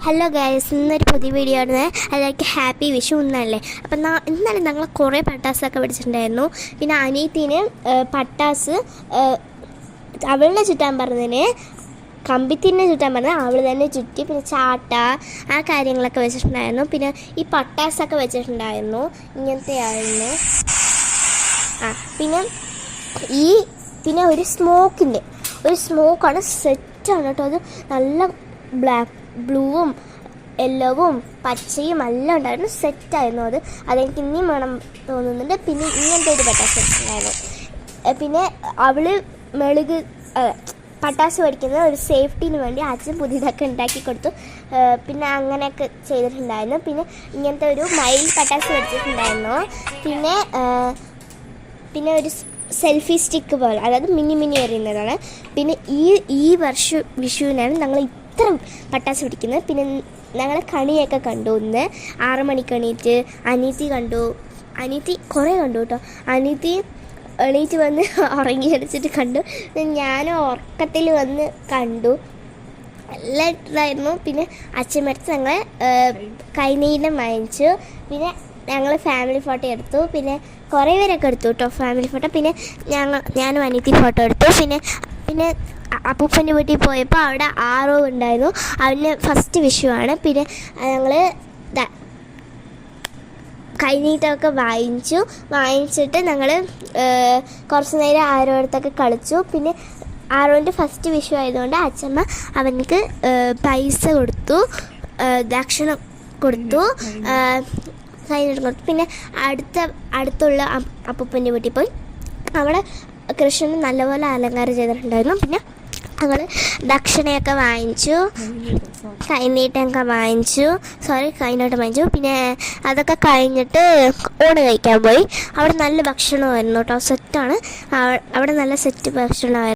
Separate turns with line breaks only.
Hello guys, ഇന്നൊരു പുതിയ video ആണ്. അതിലേക്ക് ഹാപ്പി വിഷു ഇന്നല്ലേ. അപ്പം ഇന്നലെ ഞങ്ങൾ കുറേ പട്ടാസൊക്കെ പിടിച്ചിട്ടുണ്ടായിരുന്നു. പിന്നെ അനിയത്തിന് പട്ടാസ് അവളിനെ ചുറ്റാൻ പറഞ്ഞതിന് കമ്പിത്തിന്നെ ചുറ്റാൻ പറഞ്ഞാൽ അവൾ തന്നെ ചുറ്റി. പിന്നെ ചാട്ട ആ കാര്യങ്ങളൊക്കെ വെച്ചിട്ടുണ്ടായിരുന്നു. പിന്നെ ഈ പട്ടാസൊക്കെ വെച്ചിട്ടുണ്ടായിരുന്നു. ഇങ്ങനത്തെ ആയിരുന്നു. പിന്നെ ഒരു സ്മോക്കാണ്, സെറ്റാണ് കേട്ടോ. അത് നല്ല ബ്ലൂവും യെല്ലോവും പച്ചയും എല്ലാം ഉണ്ടായിരുന്നു. സെറ്റായിരുന്നു. അതെനിക്ക് ഇനിയും വേണം തോന്നുന്നുണ്ട്. പിന്നെ ഇങ്ങനത്തെ ഒരു പട്ടാസ് വെച്ചിട്ടുണ്ടായിരുന്നു. പിന്നെ അവൾ പട്ടാസ് പഠിക്കുന്ന ഒരു സേഫ്റ്റീന് വേണ്ടി അച്ഛൻ പുതിയതൊക്കെ ഉണ്ടാക്കി കൊടുത്തു. പിന്നെ അങ്ങനെയൊക്കെ ചെയ്തിട്ടുണ്ടായിരുന്നു. പിന്നെ ഇങ്ങനത്തെ ഒരു മയിൽ പട്ടാസ് പഠിച്ചിട്ടുണ്ടായിരുന്നു. പിന്നെ ഒരു സെൽഫി സ്റ്റിക്ക് പോലെ, അതായത് മിനി എറിയുന്നതാണ്. പിന്നെ ഈ വർഷം വിഷുവിനാണ് ഞങ്ങൾ ഇത്ര പട്ടാസ് പിടിക്കുന്നത്. പിന്നെ ഞങ്ങൾ കണിയൊക്കെ കണ്ടു. 6 മണിക്ക് എണീറ്റ് അനീത്തി കുറേ കണ്ടു കേട്ടോ. അനീത്തി എണീറ്റ് വന്ന് ഉറങ്ങി അടിച്ചിട്ട് കണ്ടു. ഞാനും ഉറക്കത്തിൽ വന്ന് കണ്ടു. നല്ല ഇതായിരുന്നു. പിന്നെ അച്ഛമ്മടുത്ത് ഞങ്ങൾ കൈനീലം വാങ്ങിച്ചു. പിന്നെ ഞങ്ങൾ ഫാമിലി ഫോട്ടോ എടുത്തു. പിന്നെ കുറേ പേരൊക്കെ എടുത്തു കേട്ടോ ഫാമിലി ഫോട്ടോ. പിന്നെ ഞാനും അനിയത്തി ഫോട്ടോ എടുത്തു. പിന്നെ അപ്പൂപ്പൻ്റെ വീട്ടിൽ പോയപ്പോൾ അവിടെ ആറോ ഉണ്ടായിരുന്നു. അവന് ഫസ്റ്റ് വിഷുവാണ്. പിന്നെ ഞങ്ങൾ കൈനീട്ടമൊക്കെ വാങ്ങിച്ചിട്ട് ഞങ്ങൾ കുറച്ച് നേരം ആരോടത്തൊക്കെ കളിച്ചു. പിന്നെ ആരോൻ്റെ ഫസ്റ്റ് വിഷു ആയതുകൊണ്ട് അച്ഛമ്മ അവനക്ക് പൈസ കൊടുത്തു, ദക്ഷിണ കൊടുത്തു, കൈനീട്ടം കൊടുത്തു. പിന്നെ അടുത്തുള്ള അപ്പൂപ്പൻ്റെ വീട്ടിൽ പോയി അവിടെ കൃഷ്ണന് നല്ലപോലെ അലങ്കാരം ചെയ്തിട്ടുണ്ടായിരുന്നു. പിന്നെ ഞങ്ങൾ ദക്ഷിണയൊക്കെ വാങ്ങിച്ചു, കൈനീട്ടമൊക്കെ വാങ്ങിച്ചു. പിന്നെ അതൊക്കെ കഴിഞ്ഞിട്ട് ഊണ് കഴിക്കാൻ പോയി. അവിടെ നല്ല ഭക്ഷണമായിരുന്നു കേട്ടോ. സെറ്റാണ് അവിടെ, നല്ല സെറ്റ് ഭക്ഷണമായിരുന്നു.